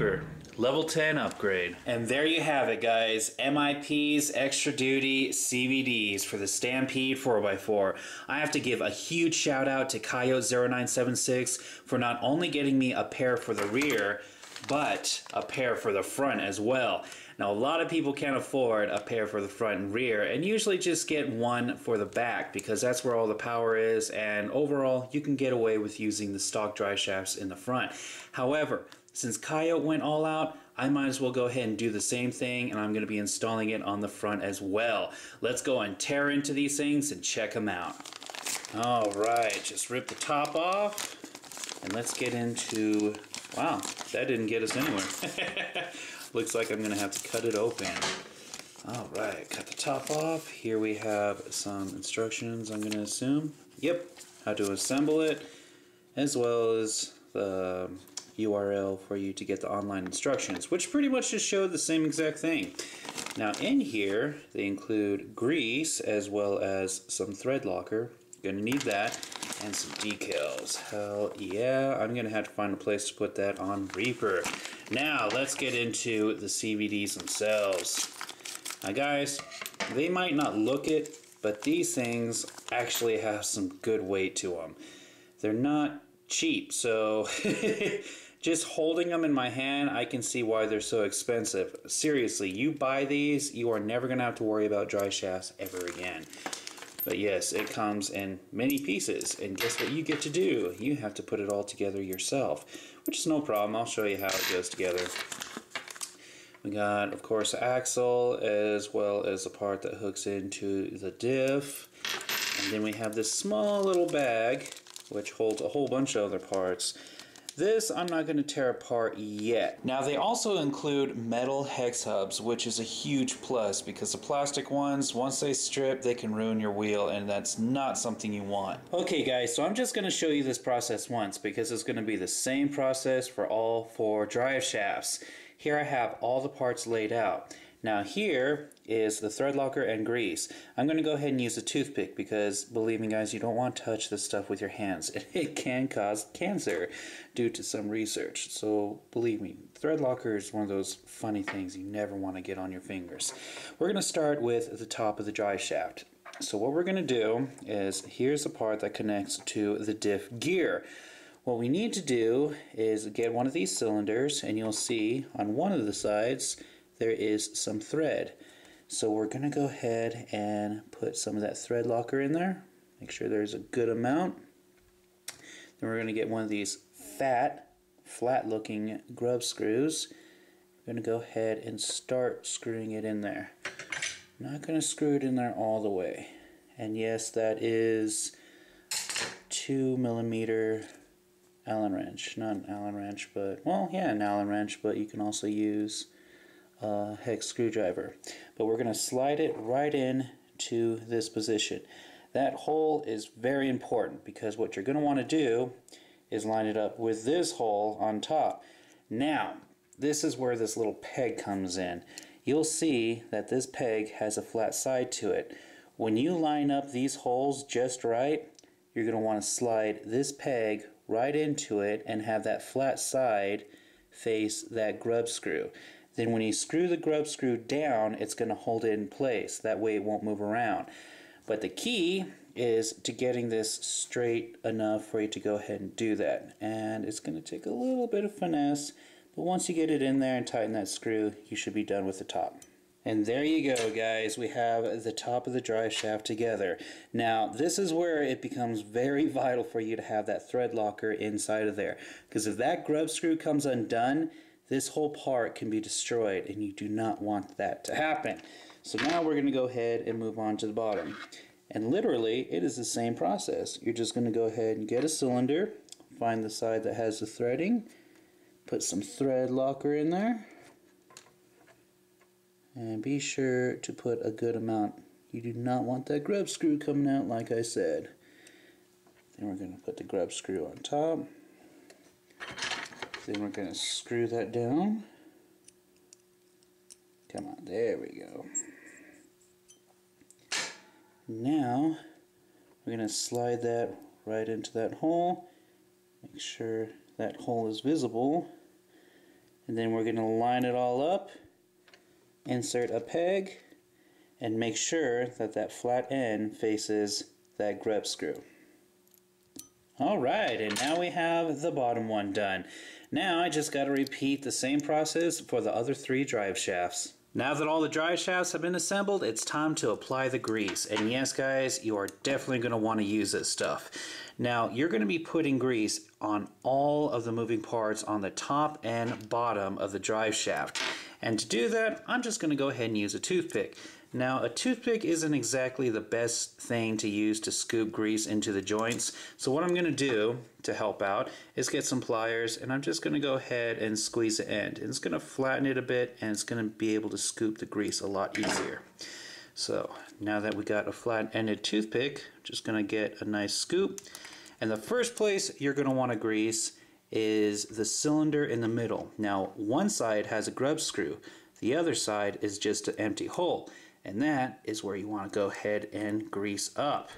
Reaper. Level 10 upgrade. And there you have it, guys. MIPs, extra duty CVDs for the Stampede 4x4. I have to give a huge shout out to Coyote0976 for not only getting me a pair for the rear, but a pair for the front as well. Now, a lot of people can't afford a pair for the front and rear and usually just get one for the back because that's where all the power is, and overall you can get away with using the stock drive shafts in the front. However, since Coyote went all out, I might as well go ahead and do the same thing, and I'm going to be installing it on the front as well. Let's go and tear into these things and check them out. Alright, just rip the top off and let's get into... Wow, that didn't get us anywhere. Looks like I'm going to have to cut it open. Alright, cut the top off. Here we have some instructions, I'm going to assume. Yep, how to assemble it, as well as the URL for you to get the online instructions, which pretty much just showed the same exact thing. Now in here, they include grease as well as some thread locker. You're going to need that, and some decals. Hell yeah, I'm going to have to find a place to put that on Reaper. Now, let's get into the CVDs themselves. Now guys, they might not look it, but these things actually have some good weight to them. They're not cheap, so just holding them in my hand, I can see why they're so expensive. Seriously, you buy these, you are never going to have to worry about drive shafts ever again. But yes, it comes in many pieces, and guess what you get to do? You have to put it all together yourself, which is no problem. I'll show you how it goes together. We got, of course, the axle, as well as the part that hooks into the diff. And then we have this small little bag, which holds a whole bunch of other parts. This I'm not going to tear apart yet. Now they also include metal hex hubs, which is a huge plus because the plastic ones, once they strip, they can ruin your wheel, and that's not something you want. Okay guys, so I'm just going to show you this process once because it's going to be the same process for all 4 drive shafts. Here I have all the parts laid out. Now here is the thread locker and grease. I'm going to go ahead and use a toothpick because, believe me guys, you don't want to touch this stuff with your hands. It can cause cancer due to some research. So believe me, thread locker is one of those funny things you never want to get on your fingers. We're going to start with the top of the drive shaft. So what we're going to do is, here's the part that connects to the diff gear. What we need to do is get one of these cylinders, and you'll see on one of the sides there is some thread. So we're going to go ahead and put some of that thread locker in there. Make sure there's a good amount. Then we're going to get one of these fat, flat looking grub screws. We're going to go ahead and start screwing it in there. I'm not going to screw it in there all the way. And yes, that is 2mm Allen wrench. Not an Allen wrench, but, well, yeah, an Allen wrench, but you can also use a hex screwdriver. But we're going to slide it right in to this position. That hole is very important because what you're going to want to do is line it up with this hole on top. Now, this is where this little peg comes in. You'll see that this peg has a flat side to it. When you line up these holes just right, you're going to want to slide this peg right into it and have that flat side face that grub screw. Then when you screw the grub screw down, it's going to hold it in place. That way it won't move around. But the key is to getting this straight enough for you to go ahead and do that. And it's going to take a little bit of finesse, but once you get it in there and tighten that screw, you should be done with the top. And there you go, guys. We have the top of the drive shaft together. Now, this is where it becomes very vital for you to have that thread locker inside of there. Because if that grub screw comes undone, this whole part can be destroyed, and you do not want that to happen. So now we're going to go ahead and move on to the bottom. And literally, it is the same process. You're just going to go ahead and get a cylinder, find the side that has the threading, put some thread locker in there, and be sure to put a good amount. You do not want that grub screw coming out, like I said. Then we're going to put the grub screw on top. Then we're going to screw that down. Come on, there we go. Now we're going to slide that right into that hole. Make sure that hole is visible. And then we're going to line it all up, insert a peg, and make sure that that flat end faces that grub screw. Alright, and now we have the bottom one done. Now I just got to repeat the same process for the other 3 drive shafts. Now that all the drive shafts have been assembled, it's time to apply the grease. And yes guys, you are definitely going to want to use this stuff. Now you're going to be putting grease on all of the moving parts on the top and bottom of the drive shaft. And to do that, I'm just going to go ahead and use a toothpick. Now a toothpick isn't exactly the best thing to use to scoop grease into the joints, so what I'm going to do to help out is get some pliers, and I'm just going to go ahead and squeeze the end. And it's going to flatten it a bit, and it's going to be able to scoop the grease a lot easier. So now that we got a flat-ended toothpick, I'm just going to get a nice scoop. And the first place you're going to want to grease is the cylinder in the middle. Now one side has a grub screw, the other side is just an empty hole. And that is where you want to go ahead and grease up.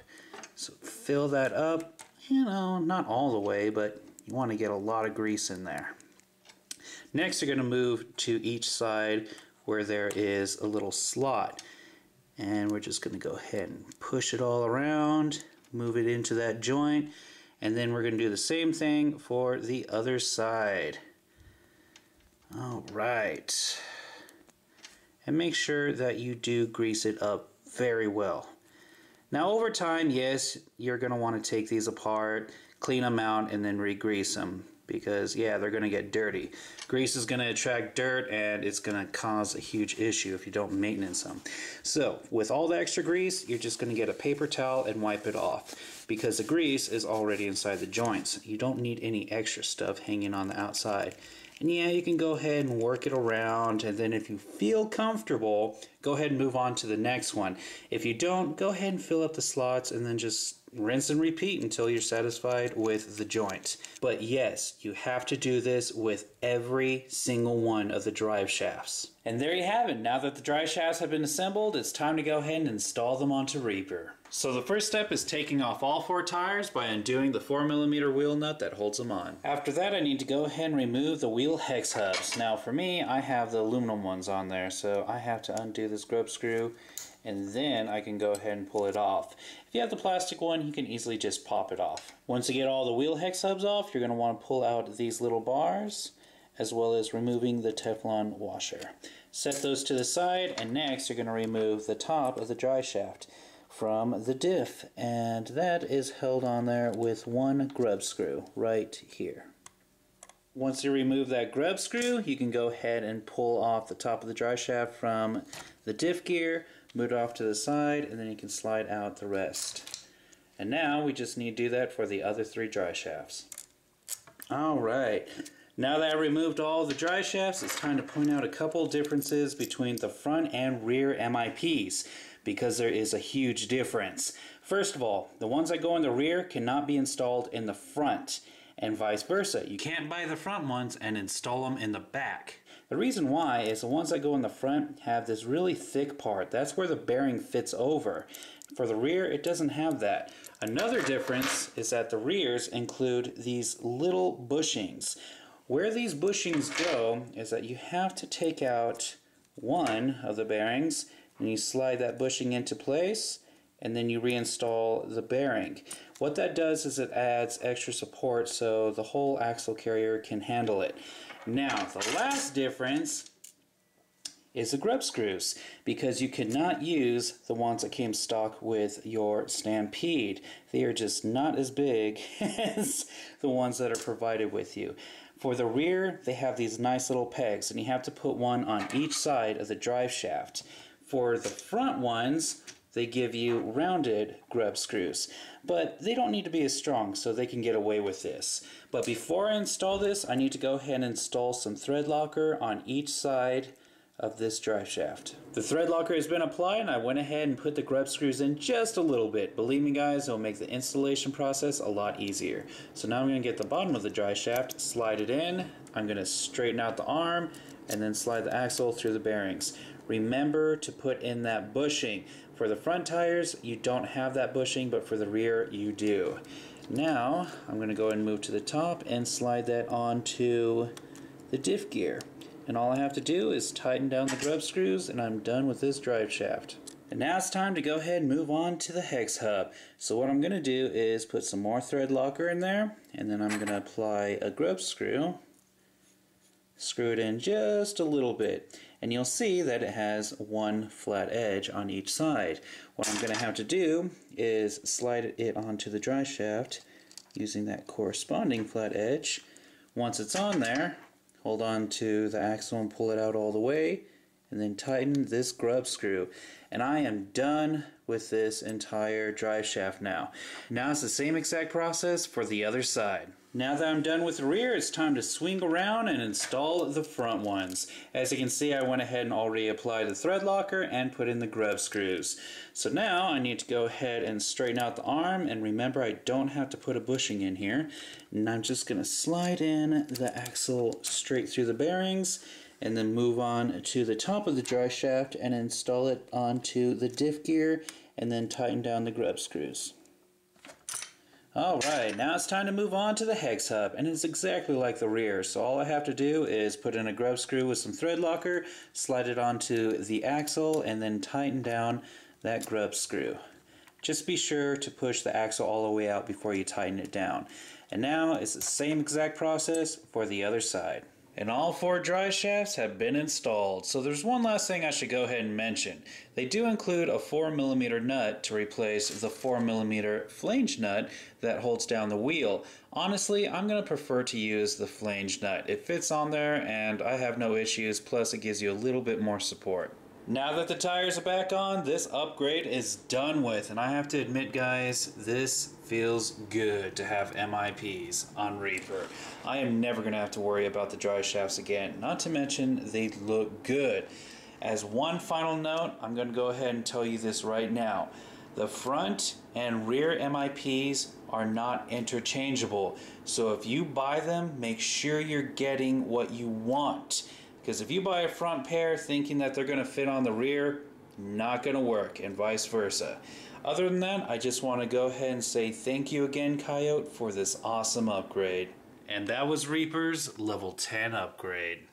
So fill that up, you know, not all the way, but you want to get a lot of grease in there. Next you're going to move to each side where there is a little slot. And we're just going to go ahead and push it all around, move it into that joint, and then we're going to do the same thing for the other side. Alright. And make sure that you do grease it up very well. Now over time, yes, you're going to want to take these apart, clean them out, and then re-grease them, because yeah, they're going to get dirty. Grease is going to attract dirt, and it's going to cause a huge issue if you don't maintenance them. So with all the extra grease, you're just going to get a paper towel and wipe it off, because the grease is already inside the joints. You don't need any extra stuff hanging on the outside. And yeah, you can go ahead and work it around, and then if you feel comfortable, go ahead and move on to the next one. If you don't, go ahead and fill up the slots and then just rinse and repeat until you're satisfied with the joint. But yes, you have to do this with every single one of the drive shafts. And there you have it. Now that the drive shafts have been assembled, it's time to go ahead and install them onto Reaper. So the first step is taking off all 4 tires by undoing the 4mm wheel nut that holds them on. After that, I need to go ahead and remove the wheel hex hubs. Now for me, I have the aluminum ones on there, so I have to undo this grub screw, and then I can go ahead and pull it off. If you have the plastic one, you can easily just pop it off. Once you get all the wheel hex hubs off, you're going to want to pull out these little bars, as well as removing the Teflon washer. Set those to the side, and next you're going to remove the top of the drive shaft from the diff, and that is held on there with one grub screw right here. Once you remove that grub screw, you can go ahead and pull off the top of the drive shaft from the diff gear, move it off to the side, and then you can slide out the rest. And now we just need to do that for the other 3 drive shafts. Alright, now that I removed all the drive shafts, it's time to point out a couple differences between the front and rear MIPs, because there is a huge difference. First of all, the ones that go in the rear cannot be installed in the front, and vice versa. You can't buy the front ones and install them in the back. The reason why is the ones that go in the front have this really thick part. That's where the bearing fits over. For the rear, it doesn't have that. Another difference is that the rears include these little bushings. Where these bushings go is that you have to take out one of the bearings, and you slide that bushing into place, and then you reinstall the bearing. What that does is it adds extra support so the whole axle carrier can handle it. Now, the last difference is the grub screws, because you cannot use the ones that came stock with your Stampede. They are just not as big as the ones that are provided with you. For the rear, they have these nice little pegs, and you have to put one on each side of the drive shaft. For the front ones, they give you rounded grub screws, but they don't need to be as strong, so they can get away with this. But before I install this, I need to go ahead and install some thread locker on each side of this drive shaft. The thread locker has been applied, and I went ahead and put the grub screws in just a little bit. Believe me guys, it'll make the installation process a lot easier. So now I'm going to get the bottom of the drive shaft, slide it in, I'm going to straighten out the arm, and then slide the axle through the bearings. Remember to put in that bushing. For the front tires, you don't have that bushing, but for the rear, you do. Now, I'm going to go ahead and move to the top and slide that onto the diff gear. And all I have to do is tighten down the grub screws and I'm done with this drive shaft. And now it's time to go ahead and move on to the hex hub. So what I'm going to do is put some more thread locker in there, and then I'm going to apply a grub screw, screw it in just a little bit, and you'll see that it has one flat edge on each side. What I'm going to have to do is slide it onto the drive shaft using that corresponding flat edge. Once it's on there, hold on to the axle and pull it out all the way, and then tighten this grub screw. And I am done with this entire drive shaft now. Now it's the same exact process for the other side. Now that I'm done with the rear, it's time to swing around and install the front ones. As you can see, I went ahead and already applied the thread locker and put in the grub screws. So now I need to go ahead and straighten out the arm, and remember I don't have to put a bushing in here. And I'm just going to slide in the axle straight through the bearings and then move on to the top of the drive shaft and install it onto the diff gear and then tighten down the grub screws. Alright, now it's time to move on to the hex hub, and it's exactly like the rear, so all I have to do is put in a grub screw with some thread locker, slide it onto the axle, and then tighten down that grub screw. Just be sure to push the axle all the way out before you tighten it down. And now it's the same exact process for the other side. And all 4 drive shafts have been installed, so there's one last thing I should go ahead and mention. They do include a 4mm nut to replace the 4mm flange nut that holds down the wheel. Honestly, I'm going to prefer to use the flange nut. It fits on there and I have no issues, plus it gives you a little bit more support. Now that the tires are back on, this upgrade is done with, and I have to admit guys, this feels good to have MIPs on Reaper. I am never going to have to worry about the drive shafts again, not to mention they look good. As one final note, I'm going to go ahead and tell you this right now. The front and rear MIPs are not interchangeable, so if you buy them, make sure you're getting what you want. Because if you buy a front pair thinking that they're going to fit on the rear, not going to work, and vice versa. Other than that, I just want to go ahead and say thank you again, Coyote, for this awesome upgrade. And that was Reaper's level 10 upgrade.